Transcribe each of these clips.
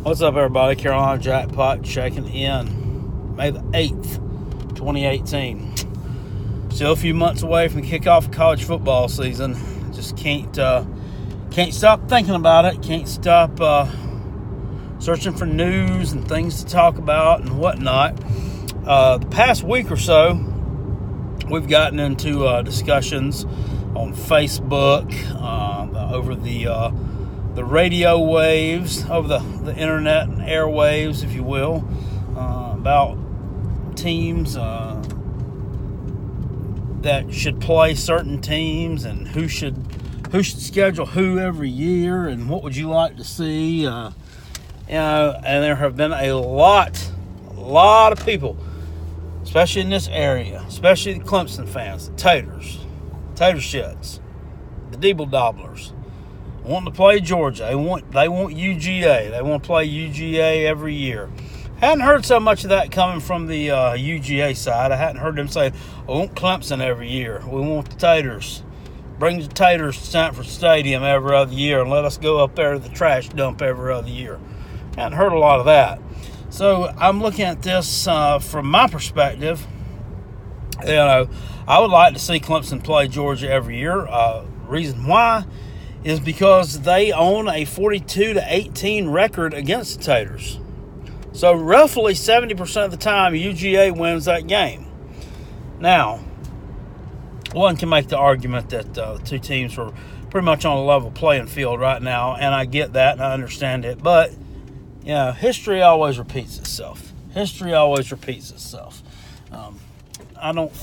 What's up, everybody? Carolina Jackpot checking in. May the 8th, 2018. Still a few months away from the kickoff of college football season. Just can't stop thinking about it. Can't stop searching for news and things to talk about and whatnot. The past week or so, we've gotten into discussions on Facebook, over the radio waves, over the internet and airwaves, if you will, about teams that should play certain teams and who should schedule who every year and what would you like to see. And there have been a lot of people, especially in this area, especially the Clemson fans, the tater shits, the Deeble Dobblers, wanting to play Georgia. They want UGA. They want to play UGA every year. Hadn't heard so much of that coming from the UGA side. I hadn't heard them say, "I want Clemson every year. We want the Taters. Bring the Taters to Sanford Stadium every other year and let us go up there to the trash dump every other year." Hadn't heard a lot of that. So I'm looking at this from my perspective. I would like to see Clemson play Georgia every year. Reason why is because they own a 42-18 record against the Taters. So roughly 70% of the time, UGA wins that game. Now, one can make the argument that the two teams were pretty much on a level playing field right now, and I get that and I understand it. But, history always repeats itself. I don't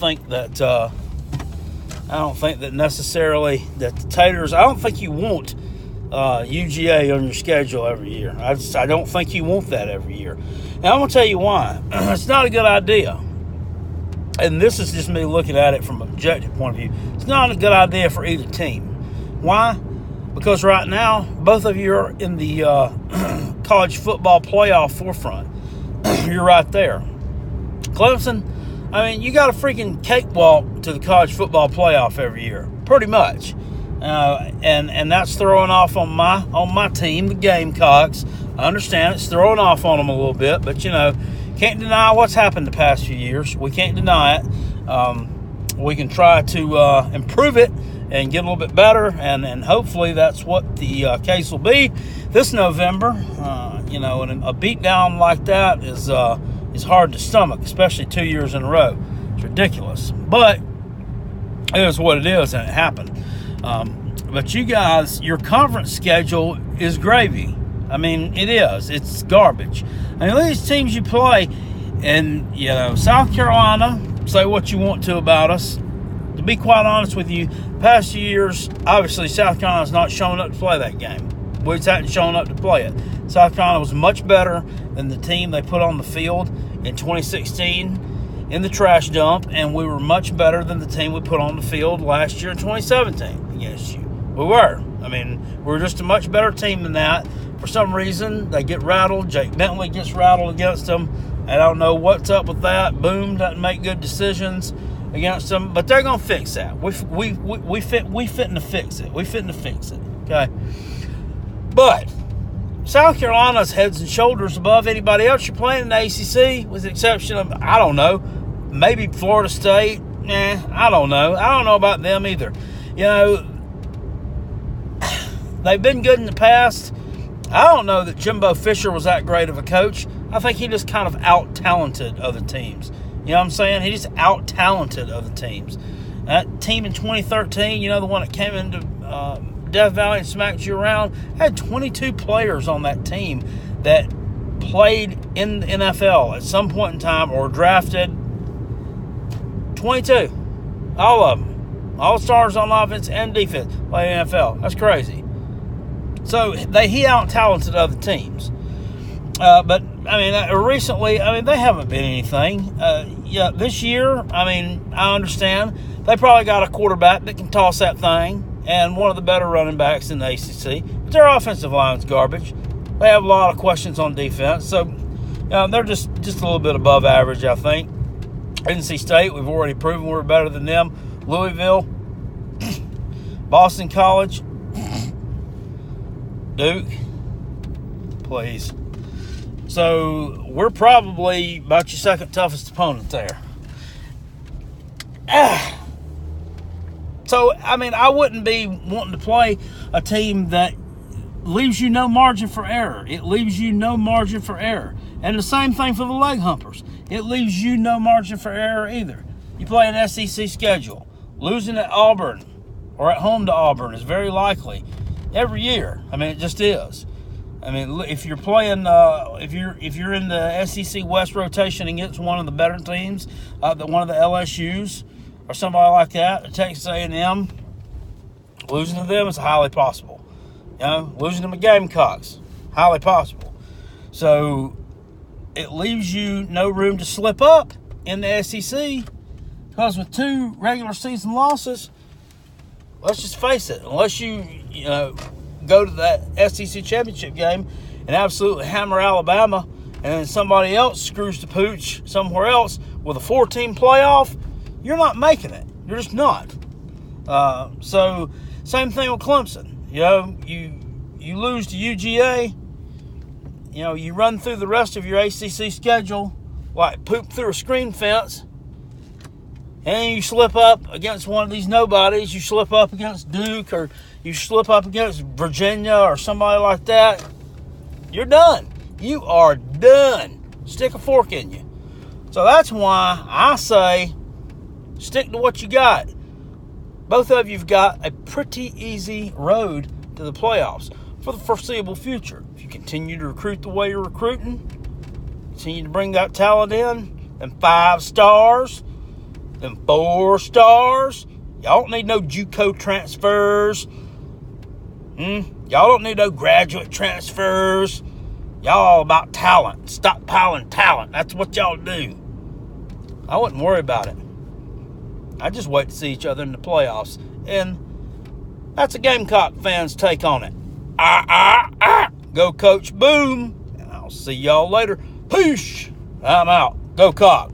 think that necessarily that the Taters. I don't think you want UGA on your schedule every year. I don't think you want that every year. And I'm going to tell you why. It's not a good idea. And this is just me looking at it from an objective point of view. It's not a good idea for either team. Why? Because right now, both of you are in the college football playoff forefront. You're right there. Clemson, you got a freaking cakewalk to the college football playoff every year, pretty much. And that's throwing off on my team, the Gamecocks. I understand it's throwing off on them a little bit, but can't deny what's happened the past few years. We can't deny it. We can try to improve it and get a little bit better, and hopefully that's what the case will be this November. And a beatdown like that is hard to stomach, especially 2 years in a row. It's ridiculous, but it is what it is, and it happened. But you guys, your conference schedule is gravy. It is. It's garbage. These teams you play, and South Carolina, say what you want to about us. To be quite honest with you, past few years, obviously South Carolina's not showing up to play that game. We just hadn't shown up to play it. South Carolina was much better than the team they put on the field in 2016 in the trash dump, and we were much better than the team we put on the field last year in 2017 against you. We were. We were just a much better team than that. For some reason, they get rattled. Jake Bentley gets rattled against them. I don't know what's up with that. Boom doesn't make good decisions against them, but they're gonna fix that. We fitting to fix it. We fitting to fix it. Okay. But South Carolina's heads and shoulders above anybody else you're playing in the ACC, with the exception of, I don't know, maybe Florida State. I don't know. I don't know about them either. They've been good in the past. I don't know that Jimbo Fisher was that great of a coach. I think he just kind of out-talented other teams. You know what I'm saying? He just out-talented other teams. That team in 2013, the one that came into Death Valley and smacked you around, had 22 players on that team that played in the NFL at some point in time or drafted. 22. All of them. All stars on offense and defense play in the NFL. That's crazy. So he out-talented other teams. But, recently, they haven't been anything. This year, I understand. They probably got a quarterback that can toss that thing and one of the better running backs in the ACC. But their offensive line's garbage. They have a lot of questions on defense. So, they're just a little bit above average, I think. NC State, we've already proven we're better than them. Louisville, Boston College, Duke, please. So we're probably about your second toughest opponent there. So, I mean, I wouldn't be wanting to play a team that leaves you no margin for error. It leaves you no margin for error. And the same thing for the leg humpers. It leaves you no margin for error either. You play an SEC schedule. Losing at Auburn or at home to Auburn is very likely every year. I mean, it just is. I mean, if you're playing, if you're in the SEC West rotation against one of the better teams, one of the LSUs or somebody like that, Texas A&M, losing to them is highly possible. You know, losing to the Gamecocks, highly possible. So it leaves you no room to slip up in the SEC, because with 2 regular season losses, let's just face it, unless you go to that SEC championship game and absolutely hammer Alabama, and then somebody else screws the pooch somewhere else with a 4-team playoff, you're not making it. You're just not. So same thing with Clemson. You know, you lose to UGA. You know, you run through the rest of your ACC schedule like poop through a screen fence, and you slip up against one of these nobodies. You slip up against Duke, or you slip up against Virginia or somebody like that. You're done. You are done. Stick a fork in you. So that's why I say stick to what you got. Both of you've got a pretty easy road to the playoffs for the foreseeable future. If you continue to recruit the way you're recruiting, continue to bring that talent in, them 5 stars, them 4 stars. Y'all don't need no JUCO transfers. Y'all don't need no graduate transfers. Y'all all about talent. Stockpiling talent. That's what y'all do. I wouldn't worry about it. I just wait to see each other in the playoffs. And that's a Gamecock fan's take on it. Go Coach Boom. And I'll see y'all later. Peace. I'm out. Go Cock.